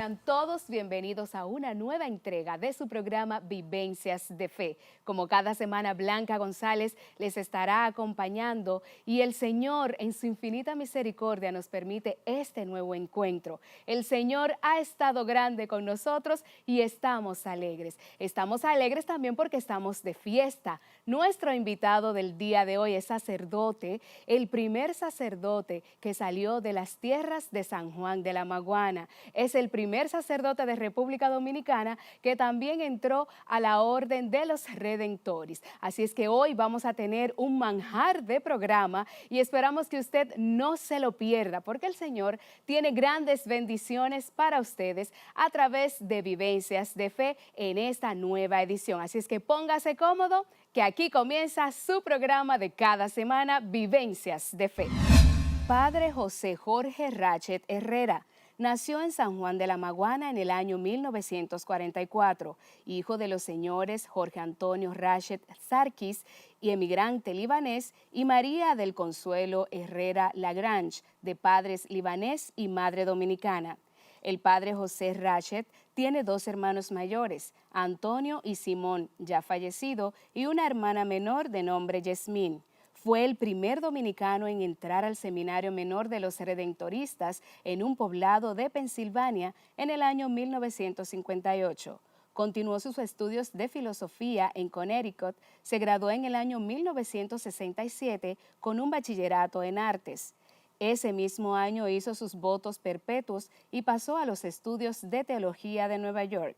Sean todos bienvenidos a una nueva entrega de su programa Vivencias de Fe. Como cada semana, Blanca González les estará acompañando y el Señor en su infinita misericordia nos permite este nuevo encuentro. El Señor ha estado grande con nosotros y estamos alegres. Estamos alegres también porque estamos de fiesta. Nuestro invitado del día de hoy es sacerdote, el primer sacerdote que salió de las tierras de San Juan de la Maguana. Es el primer sacerdote de República Dominicana que también entró a la Orden de los Redentores. Así es que hoy vamos a tener un manjar de programa y esperamos que usted no se lo pierda, porque el Señor tiene grandes bendiciones para ustedes a través de Vivencias de Fe en esta nueva edición. Así es que póngase cómodo, que aquí comienza su programa de cada semana, Vivencias de Fe. Padre José Jorge Rachet Herrera nació en San Juan de la Maguana en el año 1944, hijo de los señores Jorge Antonio Rachet Sarkis y emigrante libanés, y María del Consuelo Herrera Lagrange, de padres libanés y madre dominicana. El padre José Rachet tiene dos hermanos mayores, Antonio y Simón, ya fallecido, y una hermana menor de nombre Yasmín. Fue el primer dominicano en entrar al Seminario Menor de los Redentoristas en un poblado de Pensilvania en el año 1958. Continuó sus estudios de filosofía en Connecticut, se graduó en el año 1967 con un bachillerato en artes. Ese mismo año hizo sus votos perpetuos y pasó a los estudios de teología de Nueva York.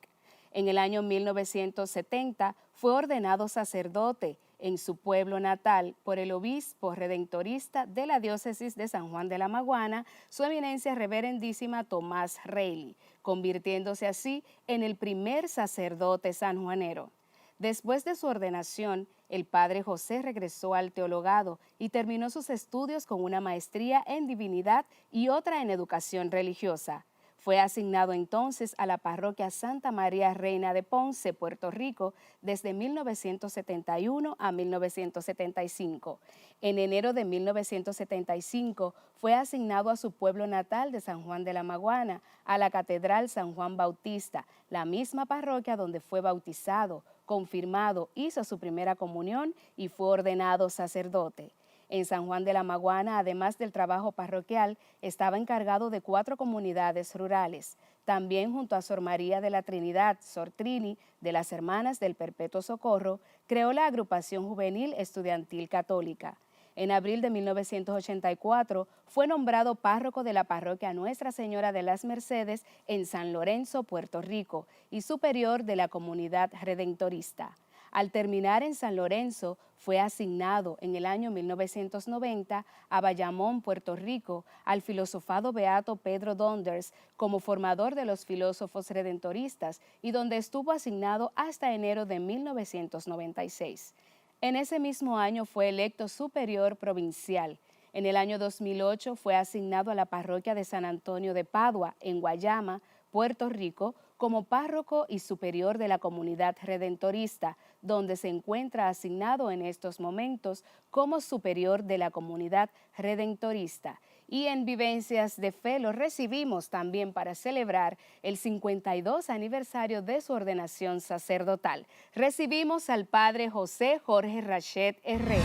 En el año 1970 fue ordenado sacerdote en su pueblo natal por el obispo redentorista de la diócesis de San Juan de la Maguana, su eminencia reverendísima Tomás Reilly, convirtiéndose así en el primer sacerdote sanjuanero. Después de su ordenación, el padre José regresó al teologado y terminó sus estudios con una maestría en divinidad y otra en educación religiosa. Fue asignado entonces a la parroquia Santa María Reina de Ponce, Puerto Rico, desde 1971 a 1975. En enero de 1975 fue asignado a su pueblo natal de San Juan de la Maguana, a la Catedral San Juan Bautista, la misma parroquia donde fue bautizado, confirmado, hizo su primera comunión y fue ordenado sacerdote. En San Juan de la Maguana, además del trabajo parroquial, estaba encargado de 4 comunidades rurales. También junto a Sor María de la Trinidad, Sor Trini, de las Hermanas del Perpetuo Socorro, creó la Agrupación Juvenil Estudiantil Católica. En abril de 1984 fue nombrado párroco de la parroquia Nuestra Señora de las Mercedes en San Lorenzo, Puerto Rico, y superior de la comunidad redentorista. Al terminar en San Lorenzo, fue asignado en el año 1990 a Bayamón, Puerto Rico, al filosofado beato Pedro Donders como formador de los filósofos redentoristas y donde estuvo asignado hasta enero de 1996. En ese mismo año fue electo superior provincial. En el año 2008 fue asignado a la parroquia de San Antonio de Padua, en Guayama, Puerto Rico, como párroco y superior de la comunidad redentorista, donde se encuentra asignado en estos momentos como superior de la comunidad redentorista. Y en Vivencias de Fe lo recibimos también para celebrar el 52 aniversario de su ordenación sacerdotal. Recibimos al padre José Jorge Rachet Herrera.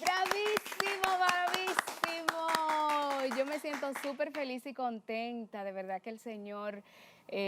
¡Bravísimo, bravísimo! Yo me siento súper feliz y contenta, de verdad que el Señor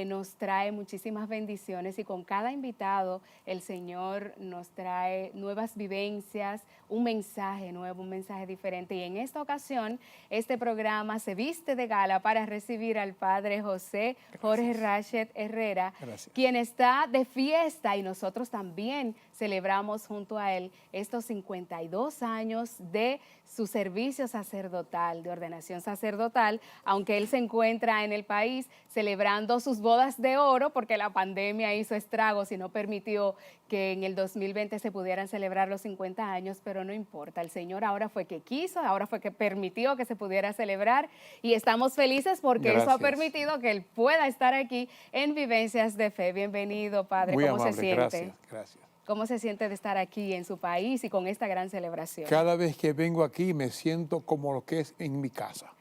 nos trae muchísimas bendiciones y con cada invitado el Señor nos trae nuevas vivencias, un mensaje nuevo, un mensaje diferente. Y en esta ocasión este programa se viste de gala para recibir al padre José Jorge Rachet Herrera, quien está de fiesta y nosotros también celebramos junto a él estos 52 años de su servicio sacerdotal, de ordenación sacerdotal, aunque él se encuentra en el país celebrando sus bodas de oro porque la pandemia hizo estragos y no permitió que en el 2020 se pudieran celebrar los 50 años, pero no importa, el Señor ahora fue que quiso, ahora fue que permitió que se pudiera celebrar y estamos felices porque eso ha permitido que él pueda estar aquí en Vivencias de Fe. Bienvenido, Padre. Muy ¿Cómo amable, se siente? Gracias. ¿Cómo se siente de estar aquí en su país y con esta gran celebración? Cada vez que vengo aquí me siento como lo que es en mi casa.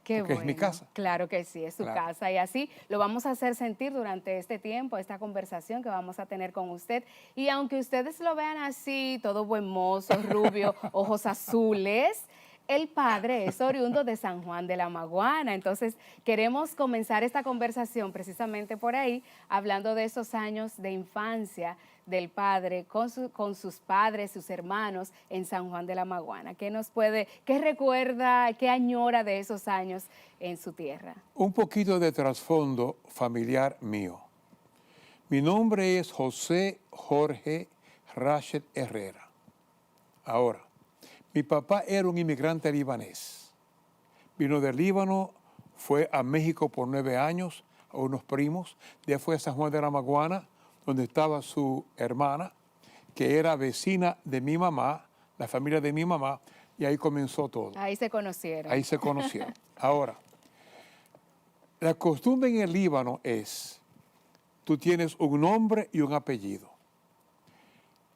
Qué porque bueno. es mi casa. Claro que sí, es su Claro. casa. Y así lo vamos a hacer sentir durante este tiempo, esta conversación que vamos a tener con usted. Y aunque ustedes lo vean así, todo buen mozo, rubio, ojos azules, el padre es oriundo de San Juan de la Maguana. Entonces, queremos comenzar esta conversación precisamente por ahí, hablando de esos años de infancia del padre con sus padres, sus hermanos en San Juan de la Maguana. ¿Qué recuerda, qué añora de esos años en su tierra? Un poquito de trasfondo familiar mío. Mi nombre es José Jorge Rached Herrera. Ahora, mi papá era un inmigrante libanés. Vino del Líbano, fue a México por 9 años, a unos primos. De ahí fue a San Juan de la Maguana, donde estaba su hermana, que era vecina de mi mamá, la familia de mi mamá, y ahí comenzó todo. Ahí se conocieron. Ahí se conocieron. Ahora, la costumbre en el Líbano es, tú tienes un nombre y un apellido.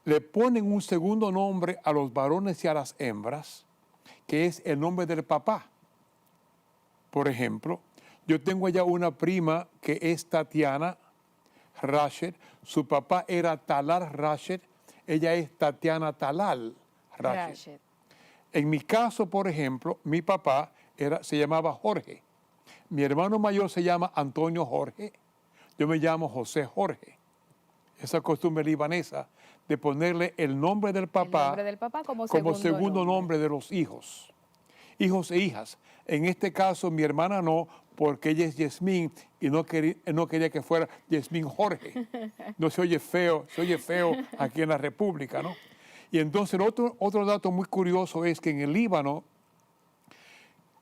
Le ponen un segundo nombre a los varones y a las hembras, que es el nombre del papá. Por ejemplo, yo tengo allá una prima que es Tatiana Rached, su papá era Talal Rached, ella es Tatiana Talal Rached. Rached. En mi caso, por ejemplo, mi papá se llamaba Jorge. Mi hermano mayor se llama Antonio Jorge, yo me llamo José Jorge. Esa costumbre libanesa de ponerle el nombre del papá, El nombre del papá como segundo nombre de los hijos e hijas. En este caso, mi hermana no, porque ella es Yasmín y no quería que fuera Yasmín Jorge. No se oye feo aquí en la República, ¿no? Y entonces otro dato muy curioso es que en el Líbano,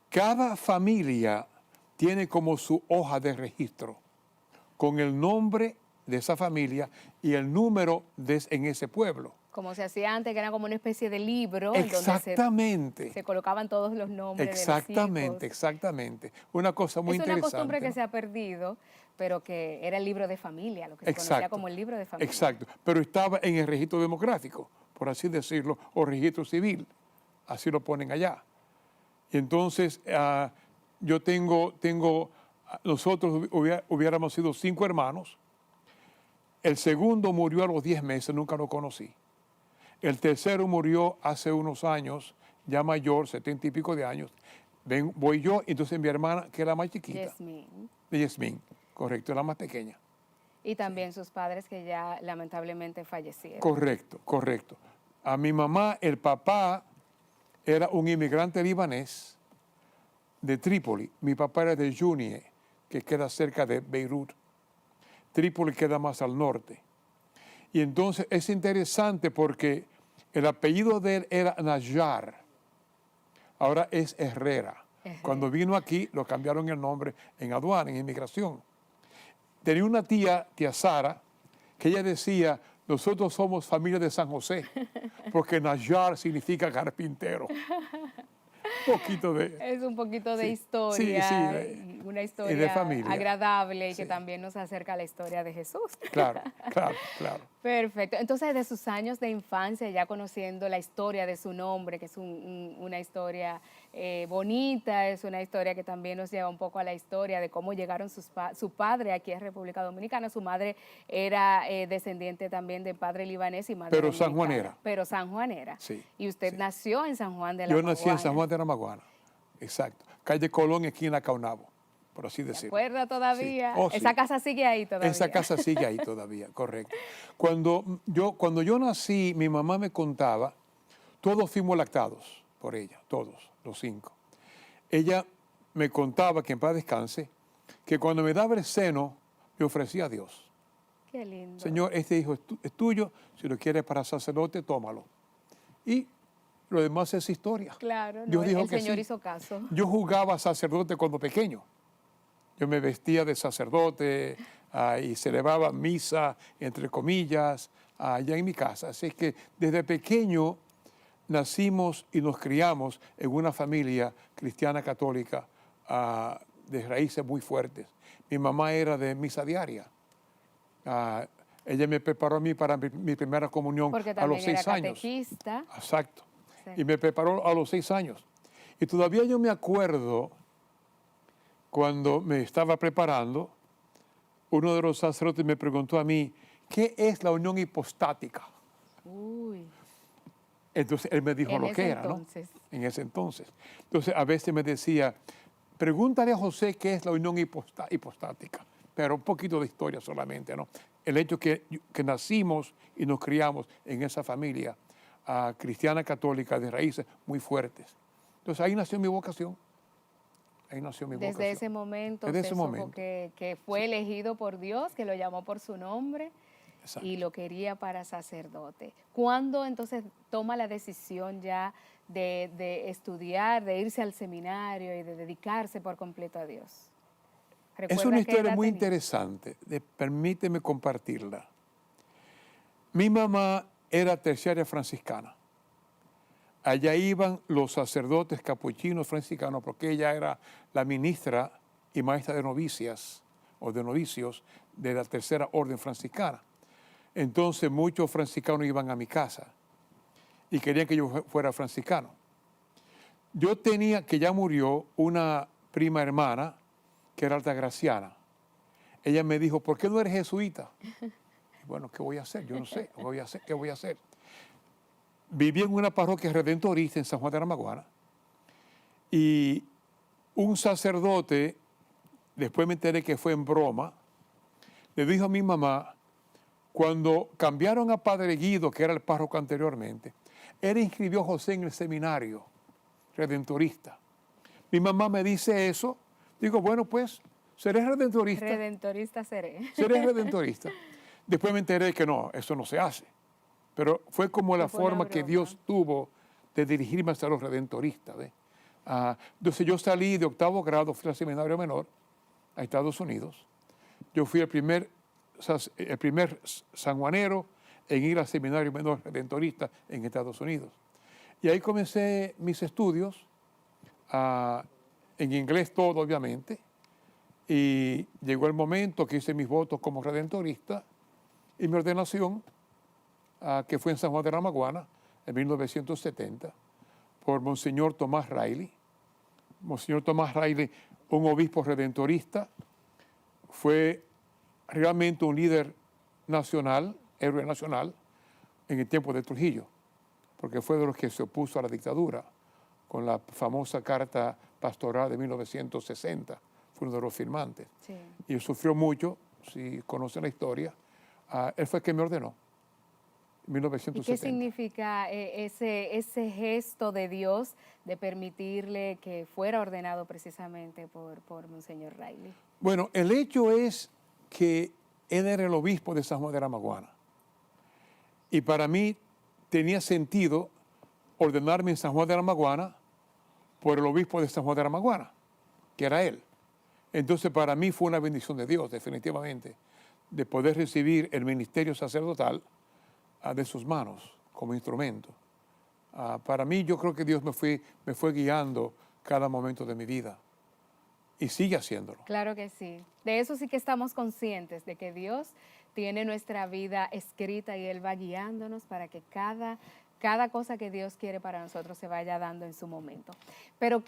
cada familia tiene como su hoja de registro, con el nombre de esa familia y el número en ese pueblo. Como se hacía antes, que era como una especie de libro Exactamente. en donde se colocaban todos los nombres de los Exactamente, hijos. exactamente. Una cosa muy interesante. Es una costumbre que se ha perdido, pero que era el libro de familia, lo que se conocía como el libro de familia. Exacto, pero estaba en el registro demográfico, por así decirlo, o registro civil, así lo ponen allá. Y entonces nosotros hubiéramos sido 5 hermanos, el segundo murió a los 10 meses, nunca lo conocí. El tercero murió hace unos años, ya mayor, 70 y pico de años. Voy yo, entonces mi hermana, que es la más chiquita. Yasmín, correcto, la más pequeña. Y también sus padres que ya lamentablemente fallecieron. Correcto. A mi mamá, el papá era un inmigrante libanés de Trípoli. Mi papá era de Junie, que queda cerca de Beirut. Trípoli queda más al norte. Y entonces es interesante porque el apellido de él era Najjar, ahora es Herrera. Cuando vino aquí lo cambiaron el nombre en aduana, en inmigración. Tenía una tía Sara, que ella decía, nosotros somos familia de San José, porque Najjar significa carpintero. Es un poquito de historia, una historia de familia. agradable y que también nos acerca a la historia de Jesús. Claro. Perfecto. Entonces, de sus años de infancia, ya conociendo la historia de su nombre, que es una historia bonita, es una historia que también nos lleva un poco a la historia de cómo llegaron su padre aquí a República Dominicana. Su madre era descendiente también de padre libanés y madre dominicana. Pero sanjuanera. Sí. Y usted nació en San Juan de la Maguana. Yo nací en San Juan de la Maguana, exacto. Calle Colón, esquina Caunabo, por así decirlo. ¿Se acuerda todavía? Sí. Esa casa sigue ahí todavía. Esa casa sigue ahí todavía, correcto. Cuando yo nací, mi mamá me contaba, todos fuimos lactados por ella, todos, los 5. Ella me contaba, que en paz descanse, que cuando me daba el seno, me ofrecía a Dios. Qué lindo. Señor, este hijo es tuyo, si lo quieres para sacerdote, tómalo. Y lo demás es historia. Claro, Dios dijo el que Señor sí. hizo caso. Yo jugaba sacerdote cuando pequeño. Yo me vestía de sacerdote y celebraba misa, entre comillas, allá en mi casa. Así que desde pequeño nacimos y nos criamos en una familia cristiana católica de raíces muy fuertes. Mi mamá era de misa diaria. Ella me preparó a mí para mi primera comunión a los 6 años. Catequista. Exacto. Y me preparó a los 6 años. Y todavía yo me acuerdo cuando me estaba preparando, uno de los sacerdotes me preguntó a mí, ¿qué es la unión hipostática? Uy, Entonces él me dijo en lo ese que era, ¿no? entonces. En ese entonces. Entonces a veces me decía, pregúntale a José qué es la unión hipostática, pero un poquito de historia solamente, ¿no? El hecho que nacimos y nos criamos en esa familia cristiana católica de raíces muy fuertes. Entonces ahí nació mi vocación. Ahí nació mi vocación. Desde ese momento Desde usted ese supo momento. que fue elegido por Dios, que lo llamó por su nombre Exacto. y lo quería para sacerdote. ¿Cuándo entonces toma la decisión ya de estudiar, de irse al seminario y de dedicarse por completo a Dios? Es una ¿Recuerda qué historia edad muy tenía? interesante. Permíteme compartirla. Mi mamá era terciaria franciscana. Allá iban los sacerdotes capuchinos franciscanos porque ella era la ministra y maestra de novicias o de novicios de la tercera orden franciscana. Entonces muchos franciscanos iban a mi casa y querían que yo fuera franciscano. Yo tenía, que ya murió, una prima hermana que era altagraciana. Ella me dijo, ¿por qué no eres jesuita? Y bueno, ¿qué voy a hacer? Yo no sé, ¿qué voy a hacer? Viví en una parroquia redentorista en San Juan de la Maguana y un sacerdote, después me enteré que fue en broma, le dijo a mi mamá, cuando cambiaron a Padre Guido, que era el párroco anteriormente, él inscribió a José en el seminario redentorista. Mi mamá me dice eso, digo, bueno, pues, seré redentorista. Redentorista seré. Seré redentorista. Después me enteré que no, eso no se hace. Pero fue como la fue una forma que broma. Dios tuvo de dirigirme hacia los redentoristas. Entonces yo salí de 8º grado, fui al seminario menor a Estados Unidos. Yo fui el primer sanjuanero en ir al seminario menor redentorista en Estados Unidos. Y ahí comencé mis estudios, en inglés todo obviamente, y llegó el momento que hice mis votos como redentorista y mi ordenación, que fue en San Juan de la Maguana, en 1970, por Monseñor Tomás Riley. Monseñor Tomás Riley, un obispo redentorista, fue realmente un líder nacional, héroe nacional, en el tiempo de Trujillo, porque fue de los que se opuso a la dictadura con la famosa carta pastoral de 1960, fue uno de los firmantes. Sí. Y sufrió mucho, si conocen la historia. Él fue el que me ordenó. ¿Y 1970. qué significa ese gesto de Dios de permitirle que fuera ordenado precisamente por Monseñor Riley? Bueno, el hecho es que él era el obispo de San Juan de la Maguana. Y para mí tenía sentido ordenarme en San Juan de la Maguana por el obispo de San Juan de la Maguana, que era él. Entonces para mí fue una bendición de Dios, definitivamente, de poder recibir el ministerio sacerdotal de sus manos como instrumento. Para mí yo creo que Dios me fue guiando cada momento de mi vida y sigue haciéndolo. Claro que sí. De eso sí que estamos conscientes, de que Dios tiene nuestra vida escrita y Él va guiándonos para que cada cosa que Dios quiere para nosotros se vaya dando en su momento. Pero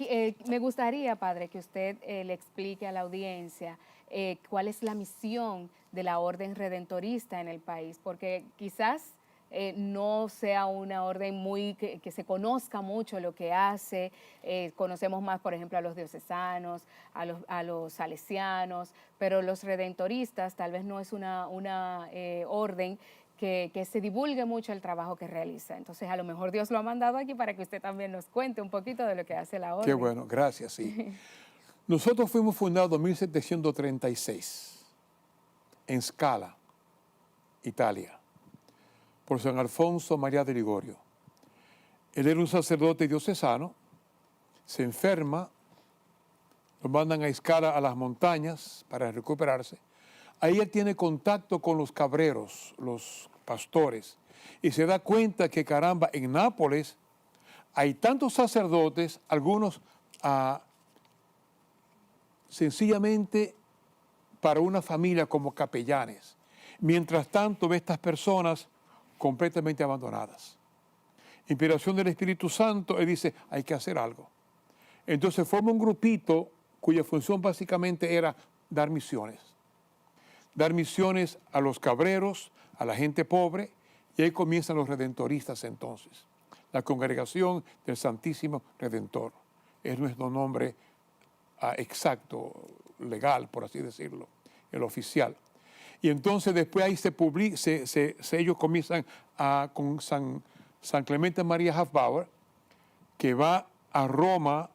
me gustaría, Padre, que usted le explique a la audiencia cuál es la misión de la Orden Redentorista en el país, porque quizás no sea una orden que se conozca mucho lo que hace. Conocemos más, por ejemplo, a los diocesanos, a los salesianos, pero los redentoristas tal vez no es una orden que se divulgue mucho el trabajo que realiza. Entonces, a lo mejor Dios lo ha mandado aquí para que usted también nos cuente un poquito de lo que hace la orden. Qué bueno, gracias, sí. Nosotros fuimos fundados en 1736 en Scala, Italia, por San Alfonso María de Ligorio. Él era un sacerdote diocesano, se enferma, lo mandan a Scala, a las montañas, para recuperarse. Ahí él tiene contacto con los cabreros, los pastores, y se da cuenta que, caramba, en Nápoles hay tantos sacerdotes, algunos sencillamente para una familia como capellanes. Mientras tanto, ve estas personas completamente abandonadas. Inspiración del Espíritu Santo, él dice, hay que hacer algo. Entonces forma un grupito cuya función básicamente era dar misiones. Dar misiones a los cabreros, a la gente pobre, y ahí comienzan los redentoristas entonces. La Congregación del Santísimo Redentor es nuestro nombre exacto, legal, por así decirlo, el oficial. Y entonces después ahí ellos comienzan con San Clemente María Hofbauer, que va a Roma,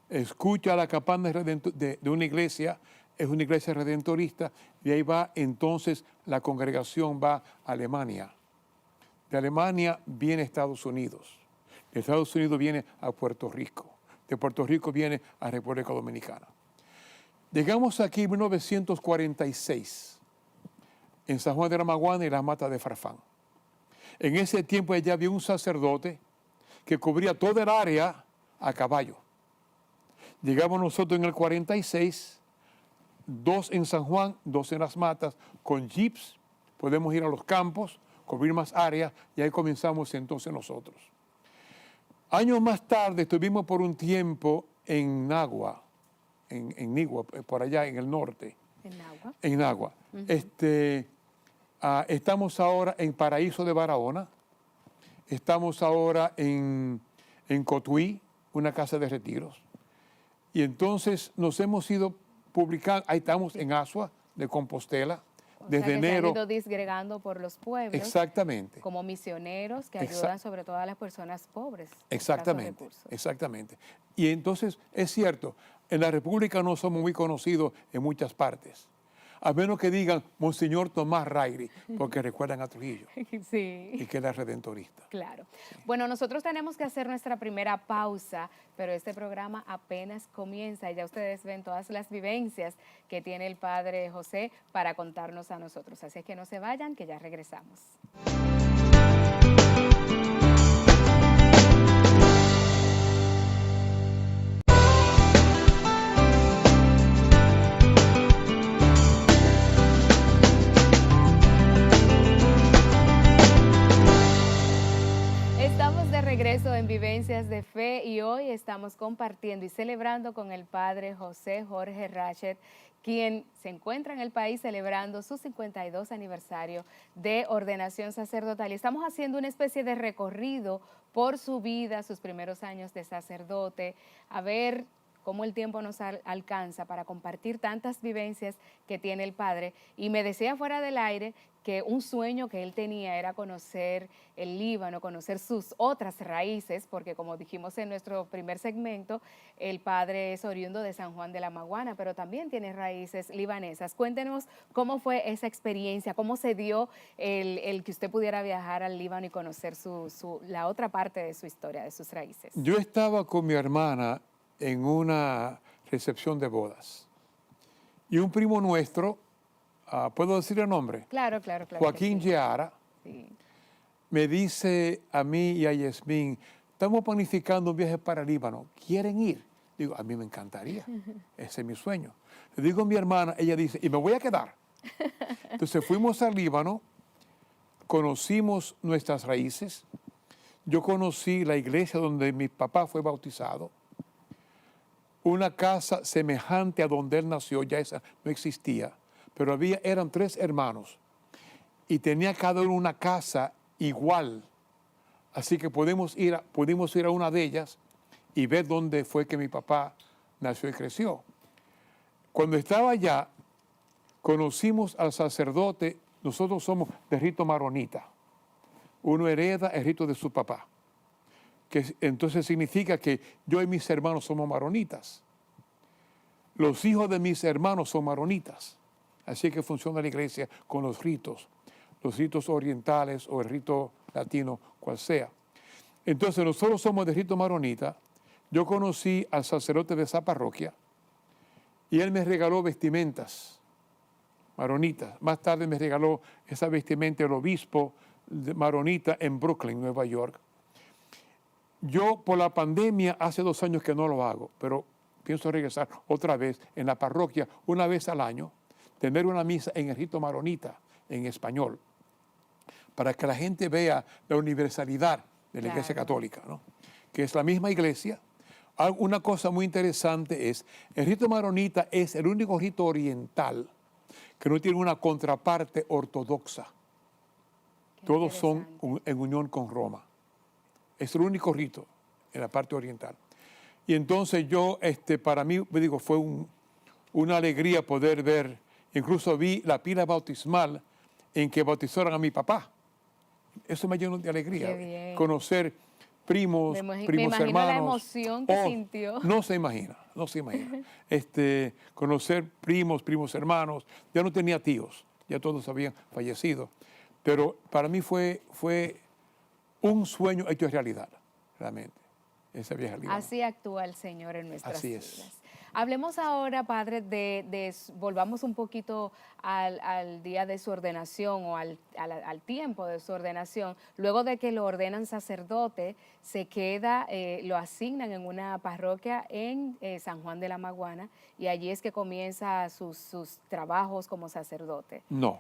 escucha la campana de una iglesia, es una iglesia redentorista, y ahí va entonces la congregación va a Alemania. De Alemania viene a Estados Unidos, de Estados Unidos viene a Puerto Rico, de Puerto Rico viene a República Dominicana. Llegamos aquí en 1946, en San Juan de la Maguana y las Matas de Farfán. En ese tiempo allá había un sacerdote que cubría toda el área a caballo. Llegamos nosotros en el 46, 2 en San Juan, 2 en las Matas, con jeeps, podemos ir a los campos, cubrir más áreas, y ahí comenzamos entonces nosotros. Años más tarde estuvimos por un tiempo en Nagua, en Nigua, por allá en el norte. ¿En Nagua? En Nagua. Estamos ahora en Paraíso de Barahona, estamos ahora en Cotuí, una casa de retiros. Y entonces nos hemos ido publicando, ahí estamos en Asua de Compostela, desde enero. Se han ido disgregando por los pueblos. Exactamente. Como misioneros que ayudan sobre todo a las personas pobres. Exactamente, exactamente. Y entonces es cierto, en la República no somos muy conocidos en muchas partes. A menos que digan Monseñor Tomás Rairi, porque recuerdan a Trujillo. Sí. Y que era redentorista. Claro. Bueno, nosotros tenemos que hacer nuestra primera pausa, pero este programa apenas comienza y ya ustedes ven todas las vivencias que tiene el Padre José para contarnos a nosotros. Así es que no se vayan, que ya regresamos. Regreso en Vivencias de Fe y hoy estamos compartiendo y celebrando con el Padre José Jorge Rachet, quien se encuentra en el país celebrando su 52 aniversario de ordenación sacerdotal. Y estamos haciendo una especie de recorrido por su vida, sus primeros años de sacerdote, a ver cómo el tiempo nos alcanza para compartir tantas vivencias que tiene el Padre. Y me decía fuera del aire que un sueño que él tenía era conocer el Líbano, conocer sus otras raíces, porque como dijimos en nuestro primer segmento, el Padre es oriundo de San Juan de la Maguana, pero también tiene raíces libanesas. Cuéntenos cómo fue esa experiencia, cómo se dio el que usted pudiera viajar al Líbano y conocer la otra parte de su historia, de sus raíces. Yo estaba con mi hermana en una recepción de bodas. Y un primo nuestro, ¿puedo decir el nombre? Claro, claro, claro. Joaquín Yeara, sí, me dice a mí y a Yasmín, estamos planificando un viaje para Líbano, ¿quieren ir? Digo, a mí me encantaría, ese es mi sueño. Le digo a mi hermana, ella dice, y me voy a quedar. Entonces fuimos al Líbano, conocimos nuestras raíces, yo conocí la iglesia donde mi papá fue bautizado, una casa semejante a donde él nació, ya esa no existía, pero eran 3 hermanos y tenía cada uno una casa igual. Así que pudimos ir a una de ellas y ver dónde fue que mi papá nació y creció. Cuando estaba allá, conocimos al sacerdote, nosotros somos de rito maronita. Uno hereda el rito de su papá, que entonces significa que yo y mis hermanos somos maronitas. Los hijos de mis hermanos son maronitas. Así que funciona la iglesia con los ritos orientales o el rito latino, cual sea. Entonces nosotros somos de rito maronita. Yo conocí al sacerdote de esa parroquia y él me regaló vestimentas maronitas. Más tarde me regaló esa vestimenta el obispo maronita en Brooklyn, Nueva York. Yo por la pandemia hace 2 años que no lo hago, pero pienso regresar otra vez en la parroquia, una vez al año, tener una misa en el rito maronita, en español, para que la gente vea la universalidad de la Iglesia Católica, ¿no? Que es la misma iglesia, Una cosa muy interesante es, el rito maronita es el único rito oriental que no tiene una contraparte ortodoxa. Qué Todos son interesante. en unión con Roma. Es el único rito en la parte oriental. Y entonces yo, para mí, me digo, fue una alegría poder ver, incluso vi la pila bautismal en que bautizaron a mi papá. Eso me llenó de alegría, Qué bien. conocer primos, Me primos imagino la hermanos. emoción que Oh, sintió. no se imagina, no se imagina. Conocer primos hermanos. Ya no tenía tíos, ya todos habían fallecido. Pero para mí fue un sueño hecho realidad, realmente, esa vieja Líbano. Así actúa el Señor en nuestras Así es. vidas. Hablemos ahora, Padre, volvamos un poquito al día de su ordenación o al tiempo de su ordenación. Luego de que lo ordenan sacerdote, se queda, lo asignan en una parroquia en San Juan de la Maguana y allí es que comienza sus trabajos como sacerdote. No,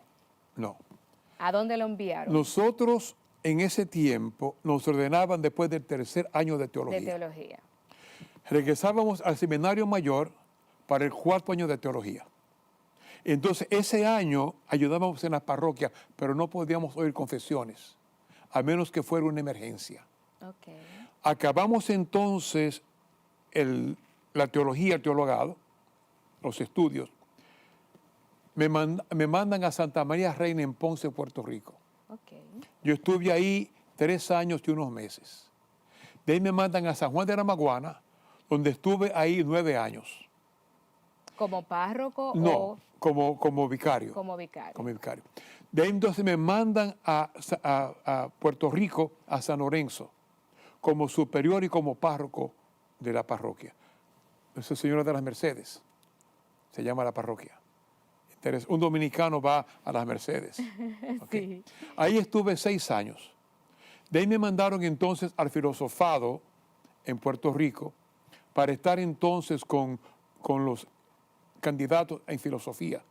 no. ¿A dónde lo enviaron? Nosotros en ese tiempo nos ordenaban después del tercer año de De teología. teología. Regresábamos al seminario mayor para el cuarto año de teología. Entonces, ese año ayudábamos en la parroquia, pero no podíamos oír confesiones, a menos que fuera una emergencia. Ok. Acabamos entonces la teología, el teologado, los estudios. Me mandan a Santa María Reina en Ponce, Puerto Rico. Ok. Yo estuve ahí 3 años y unos meses. De ahí me mandan a San Juan de la Maguana, donde estuve ahí 9 años. ¿Como párroco No, o como vicario. como vicario? Como vicario. De ahí entonces me mandan a Puerto Rico, a San Lorenzo, como superior y como párroco de la parroquia. Esa Señora de las Mercedes, se llama la parroquia. Entonces, un dominicano va a las Mercedes. Ok. Sí. Ahí estuve 6 años. De ahí me mandaron entonces al filosofado en Puerto Rico para estar entonces con los candidatos en filosofía.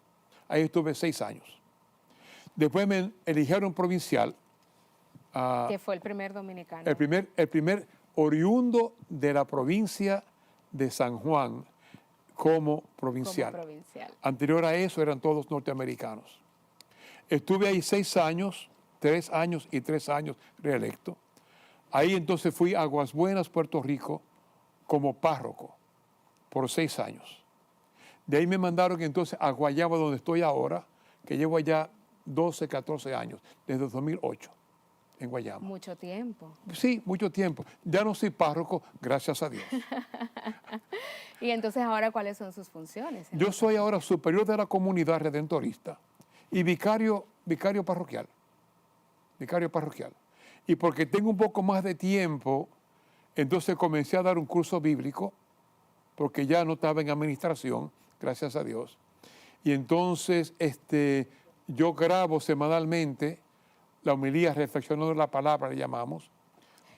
Ahí estuve 6 años. Después me eligieron provincial. Que fue el primer dominicano. El primer oriundo de la provincia de San Juan como provincial. Como provincial. Anterior a eso eran todos norteamericanos. Estuve ahí 6 años, 3 años y 3 años reelecto. Ahí entonces fui a Aguas Buenas, Puerto Rico, como párroco por 6 años. De ahí me mandaron entonces a Guayaba, donde estoy ahora, que llevo allá 12, 14 años, desde 2008, en Guayama. Mucho tiempo. Sí, mucho tiempo. Ya no soy párroco, gracias a Dios. Y entonces ahora, ¿cuáles son sus funciones? Yo soy ahora superior de la comunidad redentorista y vicario parroquial. Vicario parroquial. Y porque tengo un poco más de tiempo, entonces comencé a dar un curso bíblico, porque ya no estaba en administración, gracias a Dios. Y entonces yo grabo semanalmente la homilía reflexionando la palabra, le llamamos,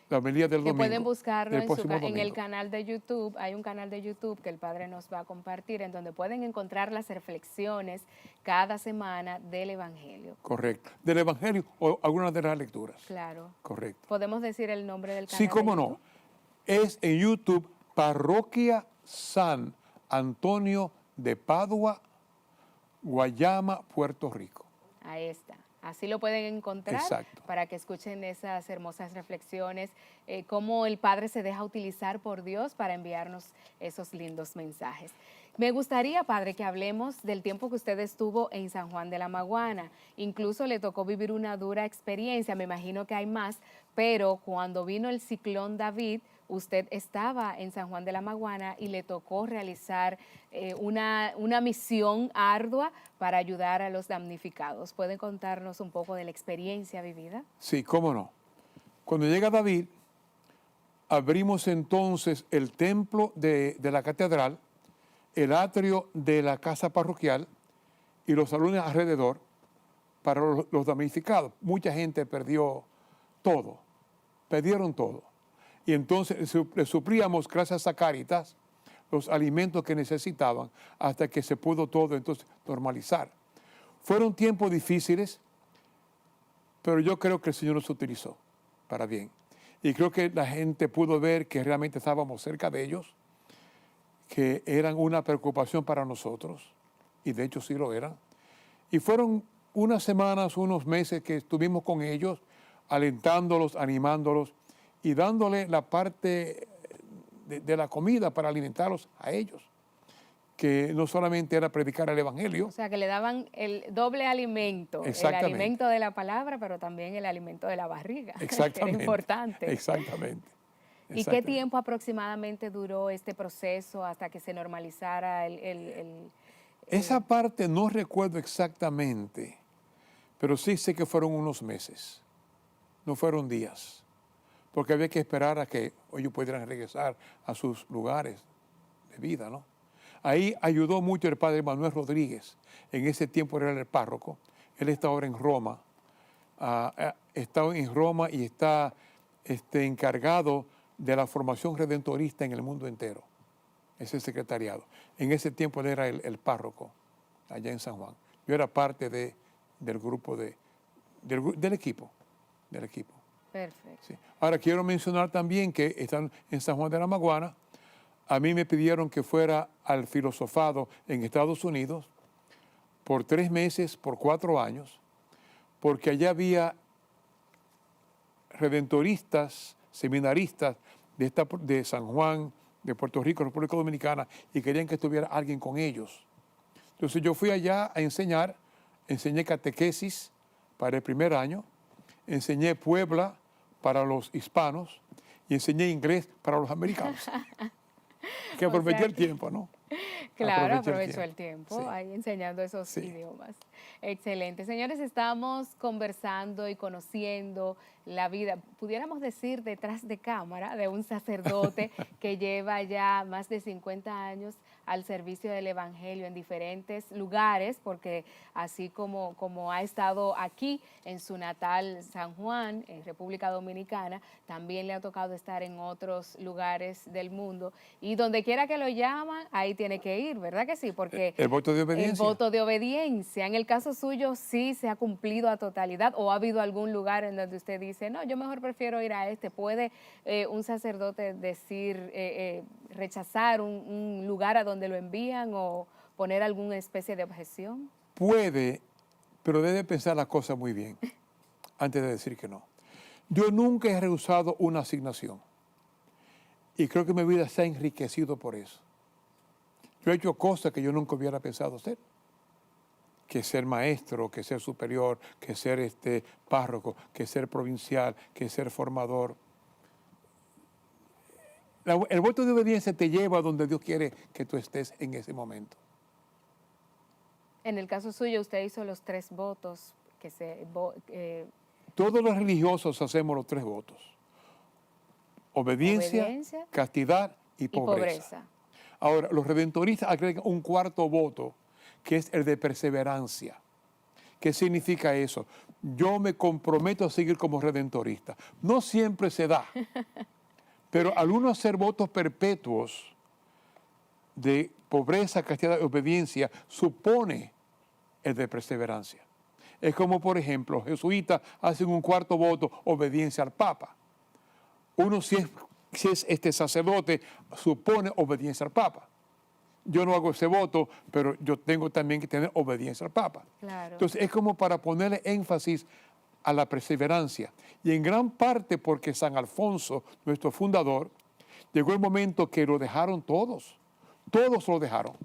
la homilía del Que domingo. pueden buscarlo del en, próximo en el domingo. canal de YouTube. Hay un canal de YouTube que el Padre nos va a compartir en donde pueden encontrar las reflexiones cada semana del Evangelio. Correcto. Del Evangelio o algunas de las lecturas. Claro. Correcto. ¿Podemos decir el nombre del canal? Sí, de cómo YouTube? no. Es en YouTube Parroquia San Antonio de Padua, Guayama, Puerto Rico. Ahí está. Así lo pueden encontrar. Exacto. Para que escuchen esas hermosas reflexiones, cómo el Padre se deja utilizar por Dios para enviarnos esos lindos mensajes. Me gustaría, Padre, que hablemos del tiempo que usted estuvo en San Juan de la Maguana. Incluso le tocó vivir una dura experiencia, me imagino que hay más, pero cuando vino el ciclón David, usted estaba en San Juan de la Maguana y le tocó realizar una misión ardua para ayudar a los damnificados. ¿Pueden contarnos un poco de la experiencia vivida? Sí, cómo no. Cuando llega David, abrimos entonces el templo de la catedral, el atrio de la casa parroquial y los salones alrededor para los damnificados. Mucha gente perdió todo, perdieron todo. Y entonces le suplíamos, gracias a Cáritas, los alimentos que necesitaban hasta que se pudo todo entonces normalizar. Fueron tiempos difíciles, pero yo creo que el Señor nos utilizó para bien. Y creo que la gente pudo ver que realmente estábamos cerca de ellos que eran una preocupación para nosotros, y de hecho sí lo eran. Y fueron unas semanas, unos meses que estuvimos con ellos, alentándolos, animándolos y dándole la parte de la comida para alimentarlos a ellos, que no solamente era predicar el Evangelio. O sea, que le daban el doble alimento, el alimento de la palabra, pero también el alimento de la barriga, que era importante. Exactamente. ¿Y qué tiempo aproximadamente duró este proceso hasta que se normalizara Esa parte no recuerdo exactamente, pero sí sé que fueron unos meses, no fueron días, porque había que esperar a que ellos pudieran regresar a sus lugares de vida, ¿no? Ahí ayudó mucho el padre Manuel Rodríguez, en ese tiempo era el párroco, él está ahora en Roma, está en Roma y está encargado de la formación redentorista en el mundo entero, ese secretariado. En ese tiempo él era el párroco allá en San Juan. Yo era parte del grupo del equipo. Perfecto. Sí. Ahora quiero mencionar también que están en San Juan de la Maguana. A mí me pidieron que fuera al filosofado en Estados Unidos por 3 meses, por 4 años, porque allá había redentoristas, seminaristas de San Juan, de Puerto Rico, República Dominicana, y querían que estuviera alguien con ellos. Entonces yo fui allá a enseñar, enseñé catequesis para el primer año, enseñé Puebla para los hispanos y enseñé inglés para los americanos. Que aproveché el tiempo, ¿no? Claro, aprovechó el tiempo Sí. ahí enseñando esos Sí. idiomas. Excelente. Señores, estamos conversando y conociendo la vida, pudiéramos decir, detrás de cámara de un sacerdote que lleva ya más de 50 años al servicio del Evangelio en diferentes lugares, porque así como ha estado aquí en su natal San Juan, en República Dominicana, también le ha tocado estar en otros lugares del mundo. Y donde quiera que lo llaman, ahí tiene que ir, ¿verdad que sí? Porque el voto de obediencia. El voto de obediencia. En el caso suyo, sí se ha cumplido a totalidad, o ha habido algún lugar en donde usted dice, no, yo mejor prefiero ir a este. ¿Puede un sacerdote decir, rechazar un lugar a donde lo envían o poner alguna especie de objeción? Puede, pero debe pensar las cosas muy bien antes de decir que no. Yo nunca he rehusado una asignación y creo que mi vida se ha enriquecido por eso. Yo he hecho cosas que yo nunca hubiera pensado hacer, que ser maestro, que ser superior, que ser párroco, que ser provincial, que ser formador. El voto de obediencia te lleva a donde Dios quiere que tú estés en ese momento. En el caso suyo, usted hizo los 3 votos que Todos los religiosos hacemos los 3 votos. Obediencia, castidad y pobreza. Ahora, los redentoristas agregan un 4º voto, que es el de perseverancia. ¿Qué significa eso? Yo me comprometo a seguir como redentorista. No siempre se da, pero al uno hacer votos perpetuos de pobreza, castidad y obediencia, supone el de perseverancia. Es como, por ejemplo, los jesuitas hacen un 4º voto, obediencia al Papa. Uno, si es sacerdote, supone obediencia al Papa. Yo no hago ese voto, pero yo tengo también que tener obediencia al Papa. Claro. Entonces, es como para ponerle énfasis a la perseverancia. Y en gran parte porque San Alfonso, nuestro fundador, llegó el momento que lo dejaron todos. Todos lo dejaron.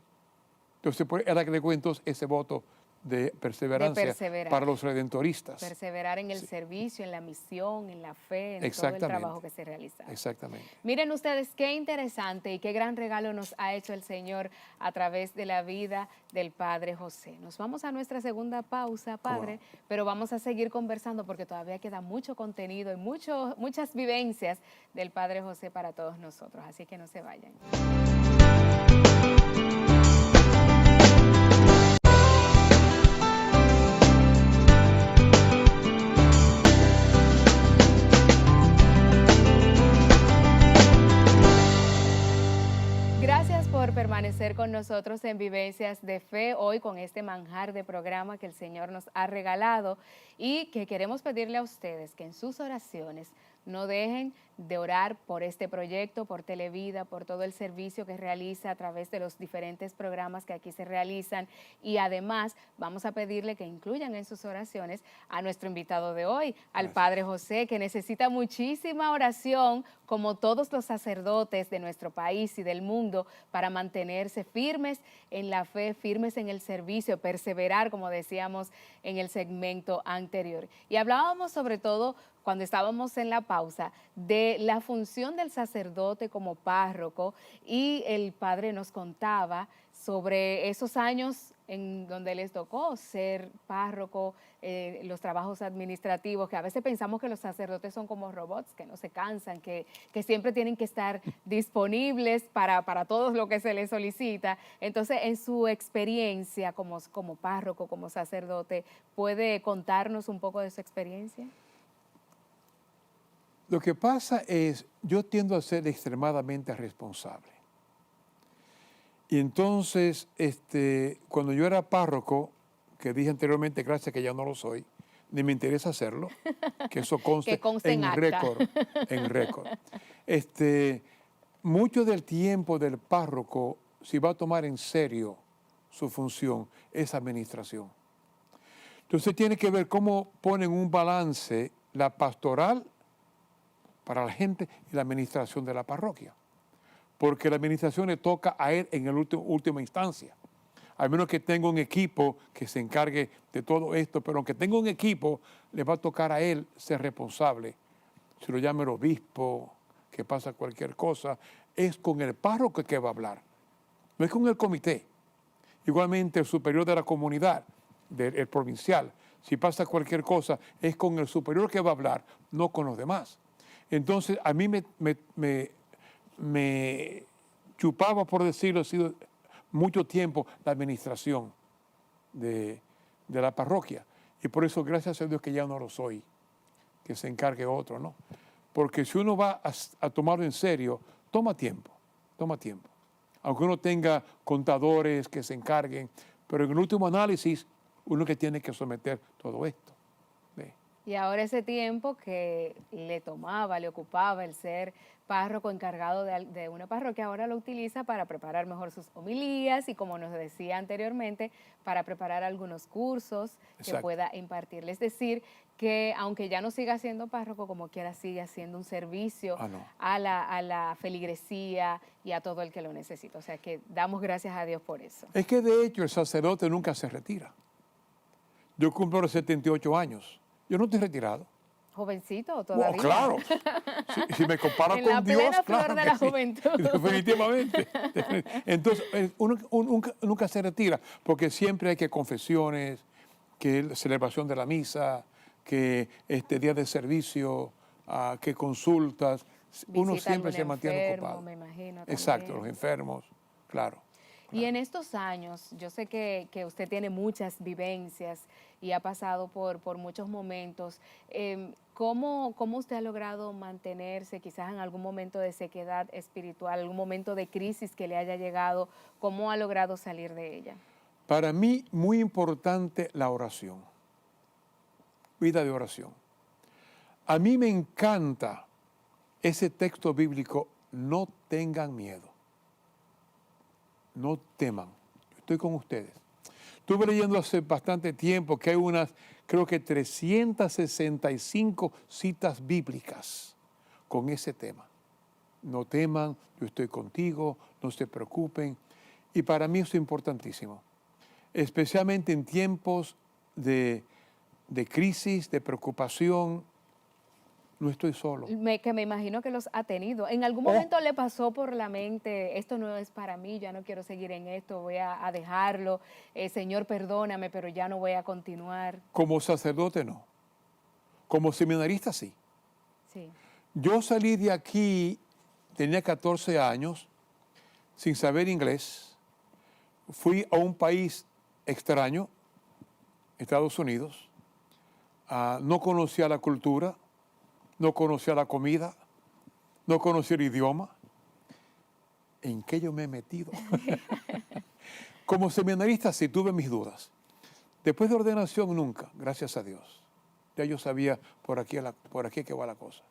Entonces, era que le cuento ese voto de perseverancia para los redentoristas. Perseverar en el servicio, en la misión, en la fe, en todo el trabajo que se realiza. Exactamente. Miren ustedes qué interesante y qué gran regalo nos ha hecho el Señor a través de la vida del Padre José. Nos vamos a nuestra segunda pausa, Padre, pero vamos a seguir conversando porque todavía queda mucho contenido y muchas vivencias del Padre José para todos nosotros. Así que no se vayan. Gracias por permanecer con nosotros en Vivencias de Fe, hoy con este manjar de programa que el Señor nos ha regalado y que queremos pedirle a ustedes que en sus oraciones no dejen de orar por este proyecto, por Televida, por todo el servicio que realiza a través de los diferentes programas que aquí se realizan, y además vamos a pedirle que incluyan en sus oraciones a nuestro invitado de hoy, al Padre José, que necesita muchísima oración, como todos los sacerdotes de nuestro país y del mundo, para mantenerse firmes en la fe, firmes en el servicio, perseverar, como decíamos en el segmento anterior. Y hablábamos sobre todo, cuando estábamos en la pausa, de la función del sacerdote como párroco, y el padre nos contaba sobre esos años en donde les tocó ser párroco, los trabajos administrativos, que a veces pensamos que los sacerdotes son como robots, que no se cansan, que siempre tienen que estar disponibles para todo lo que se les solicita. Entonces, en su experiencia como párroco, como sacerdote, ¿puede contarnos un poco de su experiencia? Lo que pasa es, yo tiendo a ser extremadamente responsable. Y entonces, cuando yo era párroco, que dije anteriormente, gracias que ya no lo soy, ni me interesa hacerlo, que eso conste, Que conste en acta. récord, en récord. Mucho del tiempo del párroco, si va a tomar en serio su función, es administración. Entonces tiene que ver cómo ponen un balance la pastoral para la gente y la administración de la parroquia. Porque la administración le toca a él en última instancia. Al menos que tenga un equipo que se encargue de todo esto, pero aunque tenga un equipo, le va a tocar a él ser responsable. Si lo llama el obispo, que pasa cualquier cosa, es con el párroco que va a hablar, no es con el comité. Igualmente el superior de la comunidad, el provincial, si pasa cualquier cosa, es con el superior que va a hablar, no con los demás. Entonces, a mí me chupaba, por decirlo así, mucho tiempo la administración de la parroquia. Y por eso, gracias a Dios que ya no lo soy, que se encargue otro, ¿no? Porque si uno va a tomarlo en serio, toma tiempo. Aunque uno tenga contadores que se encarguen, pero en el último análisis, uno que tiene que someter todo esto. Y ahora ese tiempo que le ocupaba el ser párroco encargado de una parroquia, ahora lo utiliza para preparar mejor sus homilías y, como nos decía anteriormente, para preparar algunos cursos que pueda impartirle. Es decir, que aunque ya no siga siendo párroco, como quiera sigue haciendo un servicio a la feligresía y a todo el que lo necesita. O sea que damos gracias a Dios por eso. Es que de hecho el sacerdote nunca se retira. Yo cumplo los 78 años. Yo no estoy retirado. ¿Jovencito todavía? Oh, claro. Si me compara con Dios, plena claro flor de que la sí. juventud. Definitivamente. Entonces, uno nunca se retira, porque siempre hay que confesiones, que celebración de la misa, que día de servicio, que consultas. Uno Visita siempre se algún mantiene enfermo, ocupado. me imagino. Exacto, También. los enfermos, claro. Y en estos años, yo sé que usted tiene muchas vivencias y ha pasado por muchos momentos. ¿Cómo usted ha logrado mantenerse quizás en algún momento de sequedad espiritual, algún momento de crisis que le haya llegado? ¿Cómo ha logrado salir de ella? Para mí, muy importante la oración, vida de oración. A mí me encanta ese texto bíblico, no tengan miedo, no teman. Yo estoy con ustedes. Estuve leyendo hace bastante tiempo que hay creo que 365 citas bíblicas con ese tema. No teman, yo estoy contigo, no se preocupen. Y para mí eso es importantísimo, especialmente en tiempos de crisis, de preocupación. No estoy solo. Que me imagino que los ha tenido. ¿En algún momento le pasó por la mente, esto no es para mí, ya no quiero seguir en esto, voy a dejarlo, Señor, perdóname, pero ya no voy a continuar? Como sacerdote no. Como seminarista sí. Sí. Yo salí de aquí, tenía 14 años, sin saber inglés. Fui a un país extraño, Estados Unidos. No conocía la cultura, no conocía la comida, no conocía el idioma. ¿En qué yo me he metido? Como seminarista sí tuve mis dudas. Después de ordenación nunca, gracias a Dios. Ya yo sabía por aquí que va la cosa.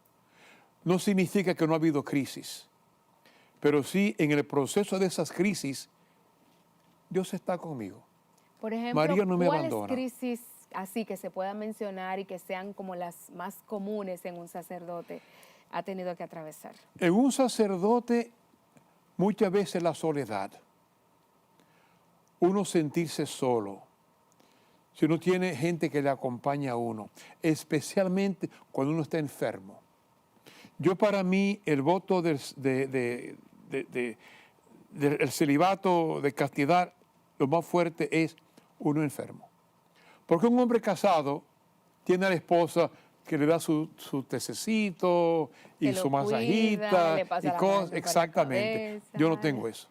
no significa que no ha habido crisis, pero sí en el proceso de esas crisis, Dios está conmigo. Por ejemplo, María no me ¿cuáles abandona. crisis así que se puedan mencionar y que sean como las más comunes en un sacerdote ha tenido que atravesar? En un sacerdote, muchas veces la soledad, uno sentirse solo, si uno tiene gente que le acompaña a uno, especialmente cuando uno está enfermo. Yo para mí el voto del celibato, de castidad, lo más fuerte es uno enfermo. Porque un hombre casado tiene a la esposa que le da su tececito y Que lo su cuida, masajita le pasa y la cosas. mano por la Exactamente. Yo no cabeza. tengo eso.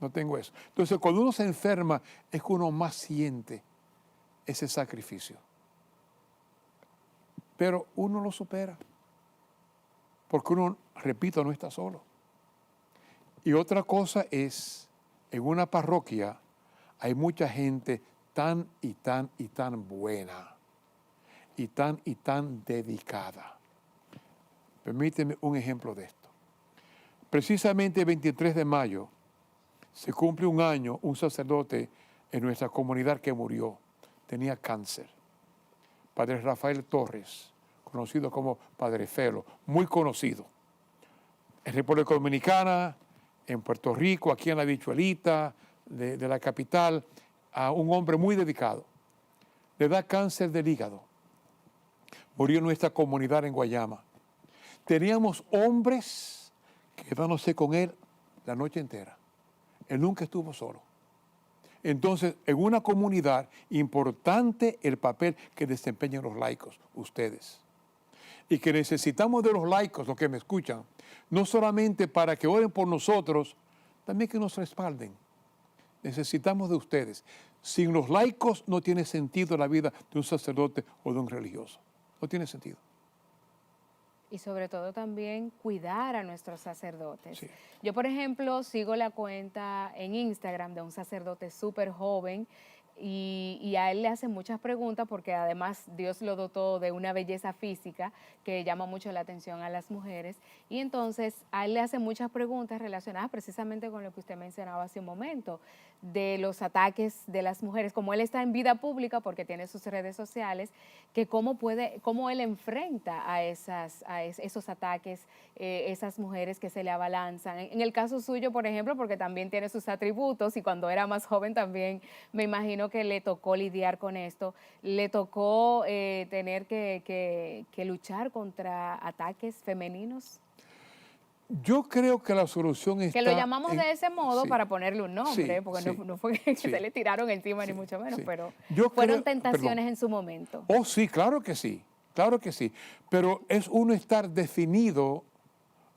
No tengo eso. Entonces, cuando uno se enferma, es que uno más siente ese sacrificio. Pero uno lo supera. Porque uno, repito, no está solo. Y otra cosa es, en una parroquia hay mucha gente tan y tan y tan buena y tan dedicada. Permíteme un ejemplo de esto. Precisamente el 23 de mayo se cumple un año un sacerdote en nuestra comunidad que murió. Tenía cáncer. Padre Rafael Torres, conocido como Padre Felo, muy conocido. En República Dominicana, en Puerto Rico, aquí en la Bichuelita de la capital, a un hombre muy dedicado. Le da cáncer del hígado. Murió en nuestra comunidad en Guayama. Teníamos hombres quedándose con él la noche entera. Él nunca estuvo solo. Entonces, en una comunidad, importante el papel que desempeñan los laicos, ustedes. Y que necesitamos de los laicos, los que me escuchan, no solamente para que oren por nosotros, también que nos respalden. Necesitamos de ustedes. Sin los laicos no tiene sentido la vida de un sacerdote o de un religioso. No tiene sentido. Y sobre todo también cuidar a nuestros sacerdotes. Sí. Yo, por ejemplo, sigo la cuenta en Instagram de un sacerdote súper joven y a él le hacen muchas preguntas porque además Dios lo dotó de una belleza física que llama mucho la atención a las mujeres. Y entonces a él le hacen muchas preguntas relacionadas precisamente con lo que usted mencionaba hace un momento, de los ataques de las mujeres, como él está en vida pública porque tiene sus redes sociales, que cómo él enfrenta a esos ataques, esas mujeres que se le abalanzan. En el caso suyo, por ejemplo, porque también tiene sus atributos y cuando era más joven también me imagino que le tocó lidiar con esto, le tocó tener que luchar contra ataques femeninos. Yo creo que la solución está... Que lo llamamos de ese modo Sí, para ponerle un nombre, sí, porque sí, no fue que sí, se le tiraron encima sí, ni mucho menos, sí. pero Yo fueron creo- tentaciones perdón. en su momento. Oh, sí, claro que sí, claro que sí. Pero es uno estar definido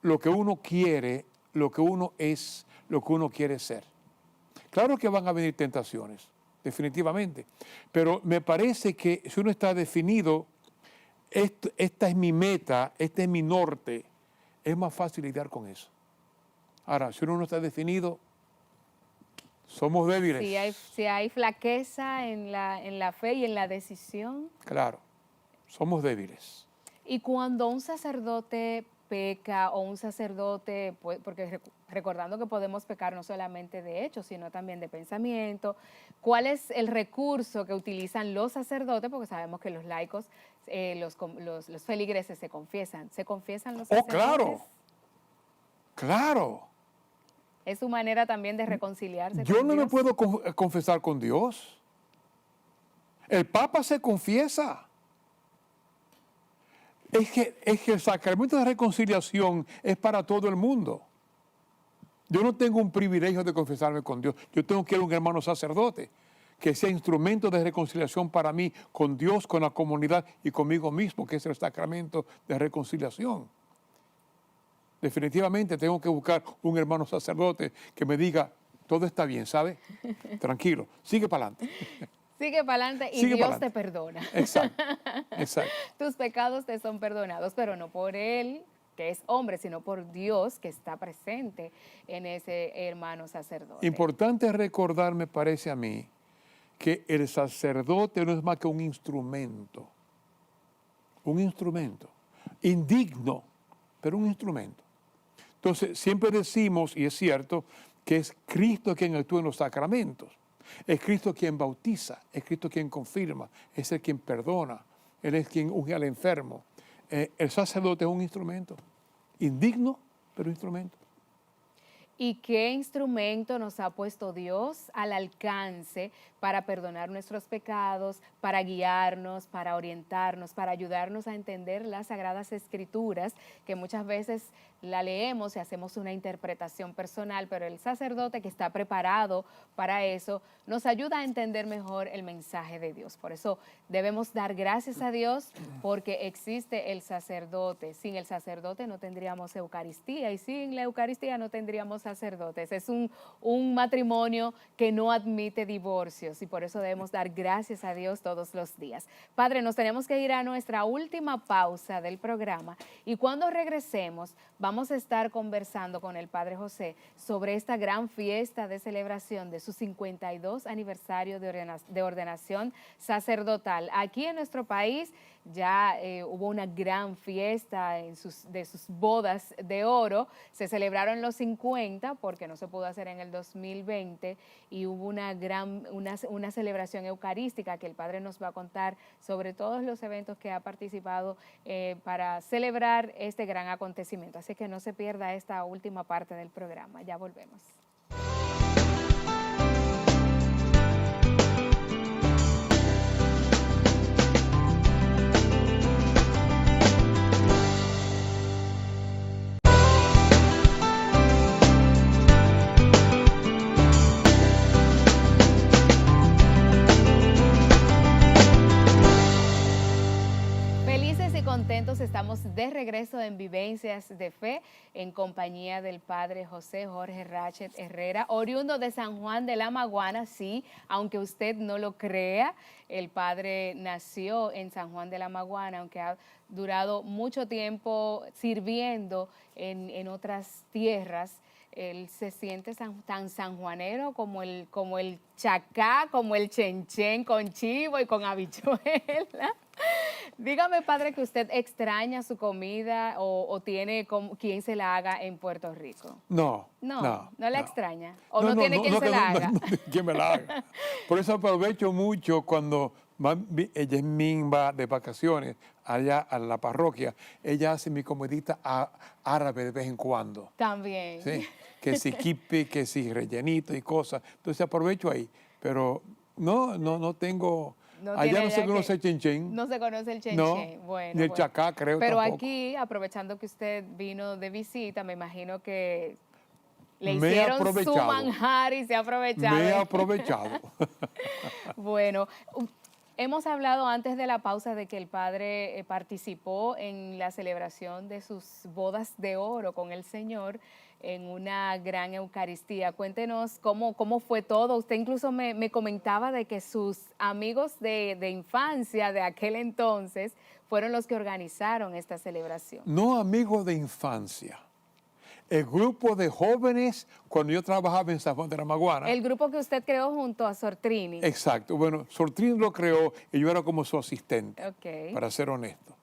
lo que uno quiere, lo que uno es, lo que uno quiere ser. Claro que van a venir tentaciones, definitivamente. Pero me parece que si uno está definido, esta es mi meta, este es mi norte, es más fácil lidiar con eso. Ahora, si uno no está definido, somos débiles. Si hay flaqueza en la fe y en la decisión. Claro, somos débiles. Y cuando un sacerdote peca o un sacerdote, porque recordando que podemos pecar no solamente de hechos, sino también de pensamiento, ¿cuál es el recurso que utilizan los sacerdotes? Porque sabemos que los laicos, los feligreses se confiesan. ¿Se confiesan los Oh, sacerdotes? claro, claro. Es su manera también de reconciliarse Yo con no me Dios. puedo confesar con Dios. El Papa se confiesa. Es que el sacramento de reconciliación es para todo el mundo. Yo no tengo un privilegio de confesarme con Dios. Yo tengo que ir a un hermano sacerdote que sea instrumento de reconciliación para mí con Dios, con la comunidad y conmigo mismo, que es el sacramento de reconciliación. Definitivamente tengo que buscar un hermano sacerdote que me diga, todo está bien, ¿sabe? Tranquilo, sigue para adelante. Sigue para adelante y Sigue Dios pa'lante. te perdona. Exacto, exacto. Tus pecados te son perdonados, pero no por Él, que es hombre, sino por Dios que está presente en ese hermano sacerdote. Importante recordar, me parece a mí, que el sacerdote no es más que un instrumento indigno, pero un instrumento. Entonces, siempre decimos, y es cierto, que es Cristo quien actúa en los sacramentos. Es Cristo quien bautiza, es Cristo quien confirma, es el quien perdona, Él es quien unge al enfermo. El sacerdote es un instrumento, indigno, pero instrumento. ¿Y qué instrumento nos ha puesto Dios al alcance para perdonar nuestros pecados, para guiarnos, para orientarnos, para ayudarnos a entender las Sagradas Escrituras, que muchas veces la leemos y hacemos una interpretación personal, pero el sacerdote que está preparado para eso nos ayuda a entender mejor el mensaje de Dios? Por eso debemos dar gracias a Dios porque existe el sacerdote. Sin el sacerdote no tendríamos Eucaristía y sin la Eucaristía no tendríamos sacerdotes. Es un matrimonio que no admite divorcios y por eso debemos dar gracias a Dios todos los días. Padre, nos tenemos que ir a nuestra última pausa del programa y cuando regresemos vamos a estar conversando con el Padre José sobre esta gran fiesta de celebración de su 52 aniversario de ordenación sacerdotal. Aquí en nuestro país ya hubo una gran fiesta de sus bodas de oro. Se celebraron los 50 porque no se pudo hacer en el 2020 y hubo una celebración eucarística que el Padre nos va a contar sobre todos los eventos que ha participado para celebrar este gran acontecimiento. Así que no se pierda esta última parte del programa. Ya volvemos. Contentos, estamos de regreso en Vivencias de Fe en compañía del Padre José Jorge Rachet Herrera, oriundo de San Juan de la Maguana. Sí, aunque usted no lo crea, el Padre nació en San Juan de la Maguana, aunque ha durado mucho tiempo sirviendo en otras tierras. Él se siente tan sanjuanero como el chacá, como el chenchen con chivo y con habichuela. Dígame, Padre, que usted extraña su comida o tiene quien se la haga en Puerto Rico. No la extraña. ¿O no tiene quien se la haga? No tiene quien me la haga. Por eso aprovecho mucho cuando Yasmín va de vacaciones allá a la parroquia. Ella hace mi comidita árabe de vez en cuando. También. Sí, que si kipe, que si rellenito y cosas. Entonces aprovecho ahí. Pero no tengo... Allá no se conoce el chenchen. No se conoce el chenchen. No, bueno, ni el chacá, creo. Pero tampoco. Aquí, aprovechando que usted vino de visita, me imagino que le hicieron su manjar y se ha aprovechado. Me he aprovechado. Bueno, hemos hablado antes de la pausa de que el Padre participó en la celebración de sus bodas de oro con el Señor en una gran Eucaristía. Cuéntenos cómo fue todo. Usted incluso me comentaba de que sus amigos de infancia de aquel entonces fueron los que organizaron esta celebración. No amigos de infancia. El grupo de jóvenes cuando yo trabajaba en San Juan de la Maguana. El grupo que usted creó junto a Sortrini. Exacto. Bueno, Sortrini lo creó y yo era como su asistente, para ser honesto.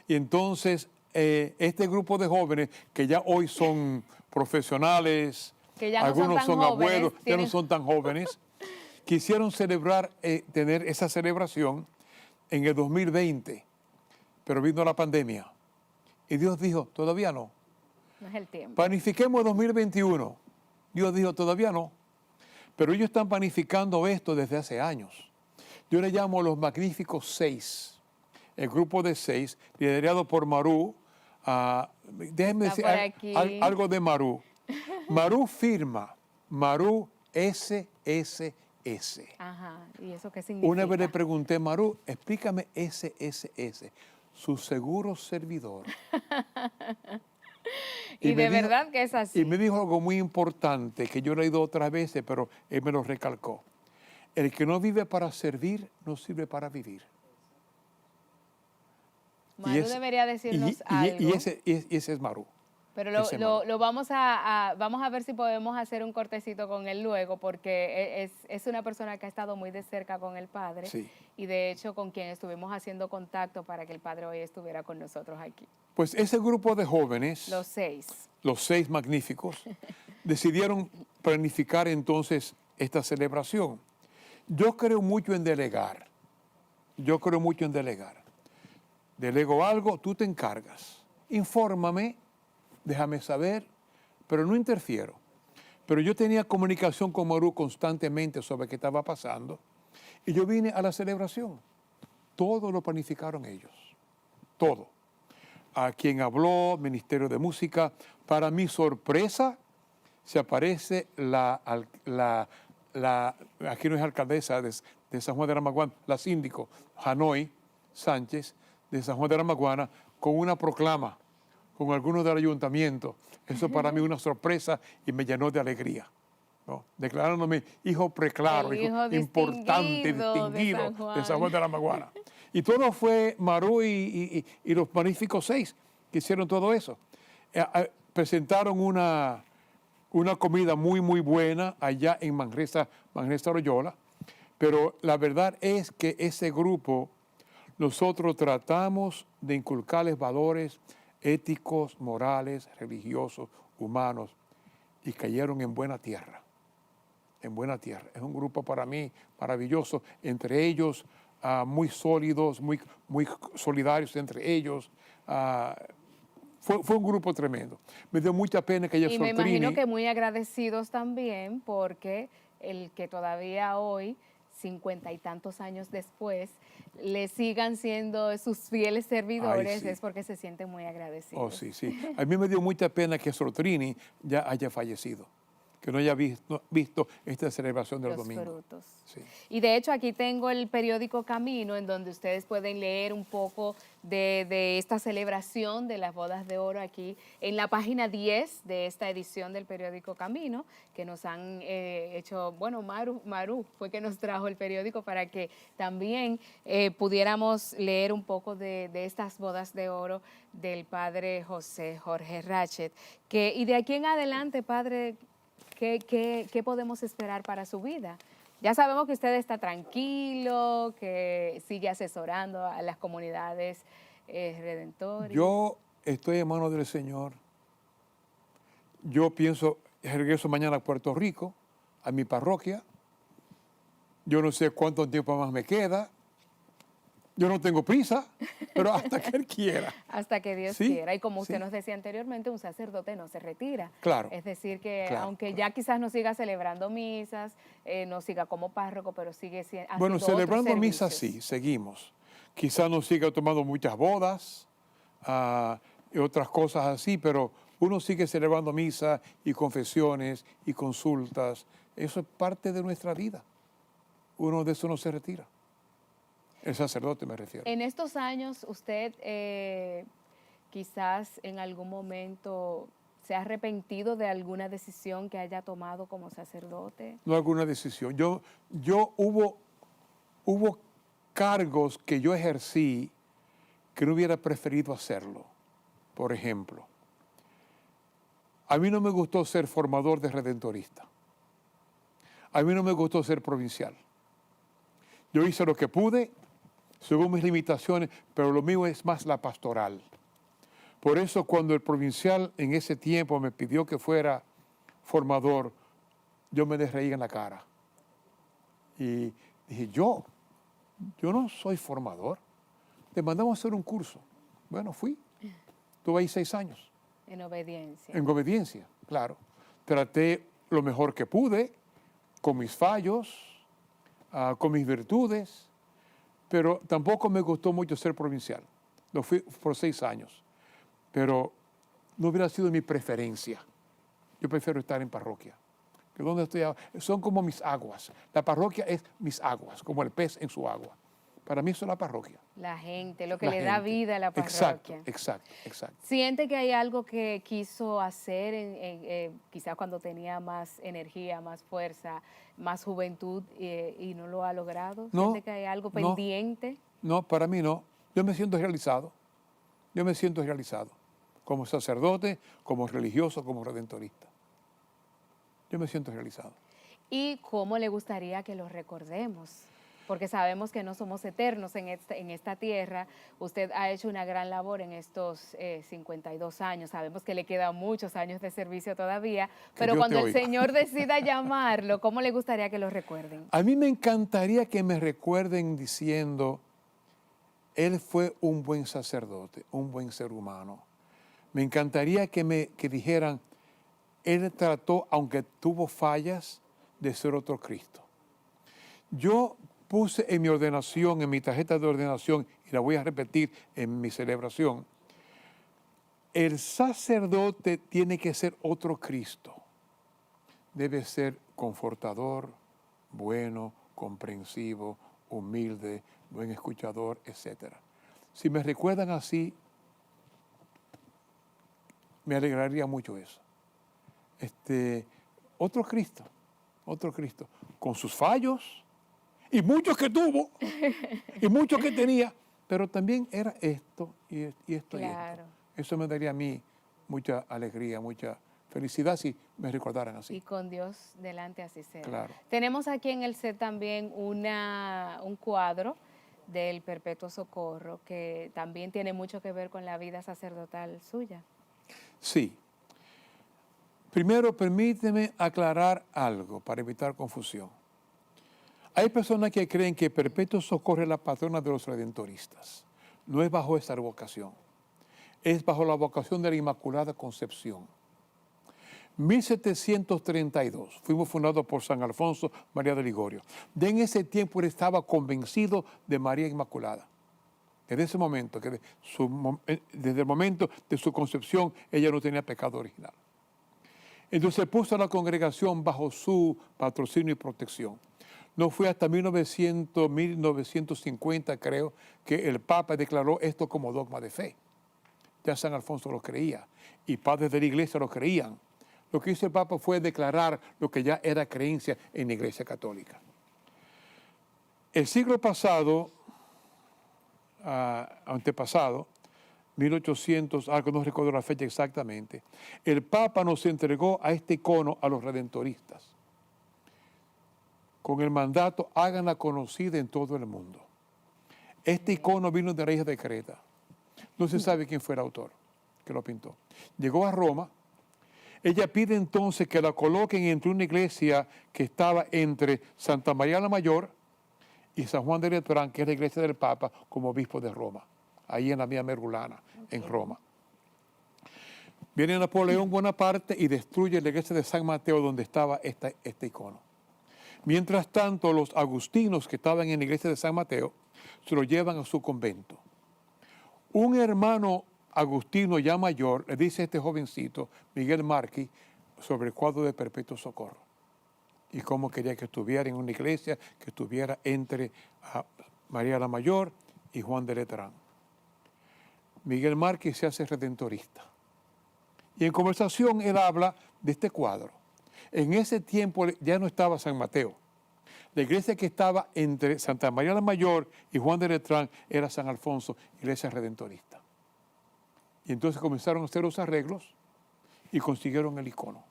Y entonces, este grupo de jóvenes que ya hoy son profesionales, que ya algunos son jóvenes, abuelos, ya no son tan jóvenes, quisieron celebrar, tener esa celebración en el 2020, pero vino la pandemia. Y Dios dijo, todavía no. No es el tiempo. Planifiquemos 2021. Dios dijo, todavía no. Pero ellos están planificando esto desde hace años. Yo le llamo los Magníficos 6. El grupo de 6, liderado por Maru. Déjenme decir algo de Maru. Maru firma, Maru SSS. Ajá, ¿y eso qué significa? Una vez le pregunté, Maru, explícame SSS, su seguro servidor. Y de verdad que es así. Y me dijo algo muy importante que yo he leído otras veces, pero él me lo recalcó. El que no vive para servir, no sirve para vivir. Maru debería decirnos algo. Y ese es Maru. Pero ese Marú. lo vamos a ver si podemos hacer un cortecito con él luego, porque es una persona que ha estado muy de cerca con el padre Sí. y de hecho con quien estuvimos haciendo contacto para que el padre hoy estuviera con nosotros aquí. Pues ese grupo de jóvenes, Los 6. los 6 magníficos, decidieron planificar entonces esta celebración. Yo creo mucho en delegar. Yo creo mucho en delegar. Delego algo, tú te encargas. Infórmame, déjame saber, pero no interfiero. Pero yo tenía comunicación con Marú constantemente sobre qué estaba pasando y yo vine a la celebración. Todo lo planificaron ellos. Todo. A quien habló, Ministerio de Música. Para mi sorpresa, se aparece aquí no es alcaldesa de San Juan de la Maguana, la síndico, Hanoi Sánchez, de San Juan de la Maguana, con una proclama, con algunos del ayuntamiento. Eso para mí es una sorpresa y me llenó de alegría, ¿no? Declarándome hijo preclaro, El hijo hijo importante, distinguido de San Juan de la Maguana. Y todo fue Marú y los magníficos 6 que hicieron todo eso. Presentaron una comida muy, muy buena allá en Manresa, Loyola, pero la verdad es que ese grupo, nosotros tratamos de inculcarles valores éticos, morales, religiosos, humanos, y cayeron en buena tierra, en buena tierra. Es un grupo para mí maravilloso, entre ellos muy sólidos, muy solidarios entre ellos. Fue un grupo tremendo. Me dio mucha pena que ella Y me imagino que muy agradecidos también porque el que todavía hoy, 50 y tantos años después, le sigan siendo sus fieles servidores, sí. es porque se sienten muy agradecidos. Oh, sí, sí. A mí me dio mucha pena que Soltrini ya haya fallecido, que no haya visto esta celebración del Los domingo. frutos. Sí. Y de hecho aquí tengo el periódico Camino, en donde ustedes pueden leer un poco de esta celebración de las bodas de oro aquí en la página 10 de esta edición del periódico Camino, que nos han hecho, bueno, Maru fue que nos trajo el periódico para que también pudiéramos leer un poco de estas bodas de oro del padre José Jorge Ratchet. Y de aquí en adelante, padre, ¿qué podemos esperar para su vida? Ya sabemos que usted está tranquilo, que sigue asesorando a las comunidades redentoras. Yo estoy en manos del Señor. Yo pienso, regreso mañana a Puerto Rico, a mi parroquia. Yo no sé cuánto tiempo más me queda. Yo no tengo prisa, pero hasta que Él quiera. Hasta que Dios Sí, quiera. Y como usted sí. nos decía anteriormente, un sacerdote no se retira. Claro. Es decir, que Claro, aunque claro. ya quizás no siga celebrando misas, no siga como párroco, pero sigue haciendo Bueno, celebrando otros misas servicios. sí, seguimos. Quizás no siga tomando muchas bodas y otras cosas así, pero uno sigue celebrando misa y confesiones y consultas. Eso es parte de nuestra vida. Uno de eso no se retira. El sacerdote me refiero. En estos años, usted quizás en algún momento se ha arrepentido de alguna decisión que haya tomado como sacerdote. No alguna decisión. Hubo cargos que yo ejercí que no hubiera preferido hacerlo. Por ejemplo, a mí no me gustó ser formador de redentorista. A mí no me gustó ser provincial. Yo hice lo que pude, según mis limitaciones, pero lo mío es más la pastoral. Por eso cuando el provincial en ese tiempo me pidió que fuera formador, yo me desreí en la cara. Y dije, yo no soy formador. Te mandamos a hacer un curso. Bueno, fui. Estuve ahí 6 años. En obediencia. En obediencia, claro. Traté lo mejor que pude, con mis fallos, con mis virtudes, pero tampoco me gustó mucho ser provincial. Lo fui por 6 años, pero no hubiera sido mi preferencia. Yo prefiero estar en parroquia. Que donde estoy, son como mis aguas. La parroquia es mis aguas, como el pez en su agua. Para mí eso es la parroquia. La gente, lo que La le da gente. vida a la parroquia. Exacto. ¿Siente que hay algo que quiso hacer quizás cuando tenía más energía, más fuerza, más juventud y no lo ha logrado? No, ¿Siente que hay algo no. pendiente? No, para mí no. Yo me siento realizado. como sacerdote, como religioso, como redentorista. Yo me siento realizado. ¿Y cómo le gustaría que lo recordemos? Porque sabemos que no somos eternos en esta tierra. Usted ha hecho una gran labor en estos 52 años. Sabemos que le quedan muchos años de servicio todavía, Que pero Dios te cuando el oiga. Señor decida llamarlo, ¿cómo le gustaría que lo recuerden? A mí me encantaría que me recuerden diciendo, él fue un buen sacerdote, un buen ser humano. Me encantaría que dijeran, él trató, aunque tuvo fallas, de ser otro Cristo. Yo puse en mi ordenación, en mi tarjeta de ordenación, y la voy a repetir en mi celebración, el sacerdote tiene que ser otro Cristo. Debe ser confortador, bueno, comprensivo, humilde, buen escuchador, etc. Si me recuerdan así, me alegraría mucho eso. Otro Cristo, con sus fallos, y muchos que tuvo, y muchos que tenía, pero también era esto y esto y esto. Claro. Eso me daría a mí mucha alegría, mucha felicidad si me recordaran así. Y con Dios delante así será. Claro. Tenemos aquí en el set también un cuadro del Perpetuo Socorro que también tiene mucho que ver con la vida sacerdotal suya. Sí. Primero, permíteme aclarar algo para evitar confusión. Hay personas que creen que Perpetuo Socorro es la patrona de los redentoristas. No es bajo esa vocación. Es bajo la vocación de la Inmaculada Concepción. 1732, fuimos fundados por San Alfonso María de Ligorio. De en ese tiempo él estaba convencido de María Inmaculada. Desde ese momento, desde el momento de su concepción, ella no tenía pecado original. Entonces puso a la congregación bajo su patrocinio y protección. No fue hasta 1950, creo, que el Papa declaró esto como dogma de fe. Ya San Alfonso lo creía y padres de la iglesia lo creían. Lo que hizo el Papa fue declarar lo que ya era creencia en la Iglesia Católica. El siglo pasado, antepasado, 1800, algo no recuerdo la fecha exactamente, el Papa nos entregó a este icono a los redentoristas, con el mandato, háganla conocida en todo el mundo. Este icono vino de la isla de Creta. No se sabe quién fue el autor que lo pintó. Llegó a Roma. Ella pide entonces que la coloquen entre una iglesia que estaba entre Santa María la Mayor y San Juan de Letrán, que es la iglesia del Papa, como obispo de Roma, ahí en la Vía Merulana, en Roma. Viene Napoleón Bonaparte y destruye la iglesia de San Mateo, donde estaba este icono. Mientras tanto, los agustinos que estaban en la iglesia de San Mateo se lo llevan a su convento. Un hermano agustino ya mayor le dice a este jovencito, Miguel Marqui, sobre el cuadro de Perpetuo Socorro y cómo quería que estuviera en una iglesia que estuviera entre María la Mayor y Juan de Letrán. Miguel Marqui se hace redentorista y en conversación él habla de este cuadro. En ese tiempo ya no estaba San Mateo. La iglesia que estaba entre Santa María la Mayor y Juan de Letrán era San Alfonso, iglesia redentorista. Y entonces comenzaron a hacer los arreglos y consiguieron el icono.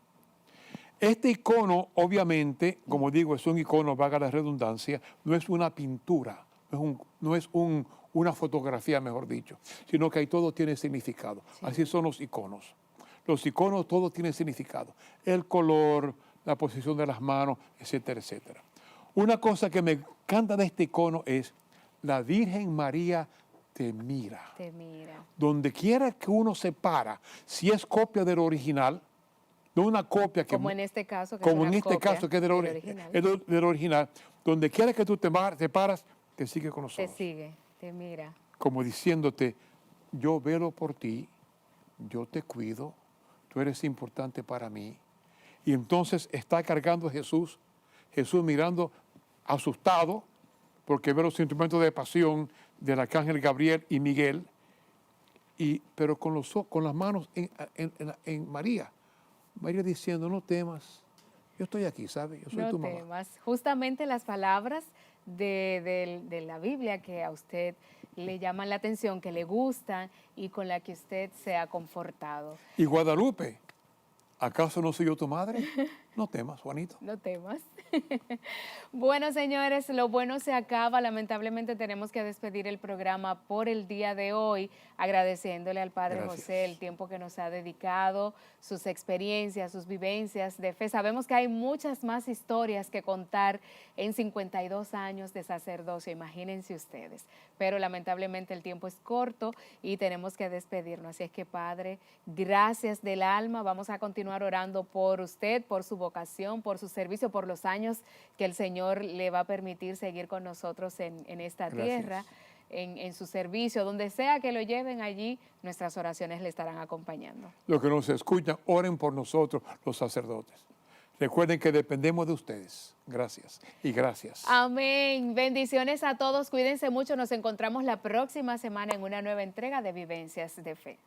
Este icono, obviamente, como digo, es un icono, valga la redundancia, no es una pintura, no es una fotografía, mejor dicho, sino que ahí todo tiene significado. Sí. Así son los iconos. Los iconos todo tiene significado. El color, la posición de las manos, etcétera, etcétera. Una cosa que me encanta de este icono es la Virgen María te mira. Te mira. Donde quiera que uno se para, si es copia del original, no una copia que... Como en este caso, que como es en este caso, que es del original. Donde quiera que tú te paras, te sigue con los ojos. Te sigue, te mira. Como diciéndote, yo velo por ti, yo te cuido, tú eres importante para mí. Y entonces está cargando a Jesús mirando asustado, porque ve los sentimientos de pasión del arcángel Gabriel y Miguel, pero con las manos en María. María diciendo, no temas, yo estoy aquí, ¿sabes? Yo soy tu mamá. No temas. Justamente las palabras de la Biblia que a usted le llaman la atención, que le gustan y con la que usted se ha confortado. Y Guadalupe, ¿acaso no soy yo tu madre? No temas, Juanito. No temas. Bueno, señores, lo bueno se acaba. Lamentablemente tenemos que despedir el programa por el día de hoy, agradeciéndole al Padre Gracias. José el tiempo que nos ha dedicado, sus experiencias, sus vivencias de fe. Sabemos que hay muchas más historias que contar en 52 años de sacerdocio, imagínense ustedes. Pero lamentablemente el tiempo es corto y tenemos que despedirnos. Así es que, Padre, gracias del alma. Vamos a continuar orando por usted, por su vocación, por su servicio, por los años que el Señor le va a permitir seguir con nosotros en esta Gracias. tierra, en su servicio, donde sea que lo lleven allí, nuestras oraciones le estarán acompañando. Los que nos escuchan, oren por nosotros, los sacerdotes. Recuerden que dependemos de ustedes. Gracias y gracias. Amén. Bendiciones a todos. Cuídense mucho. Nos encontramos la próxima semana en una nueva entrega de Vivencias de Fe.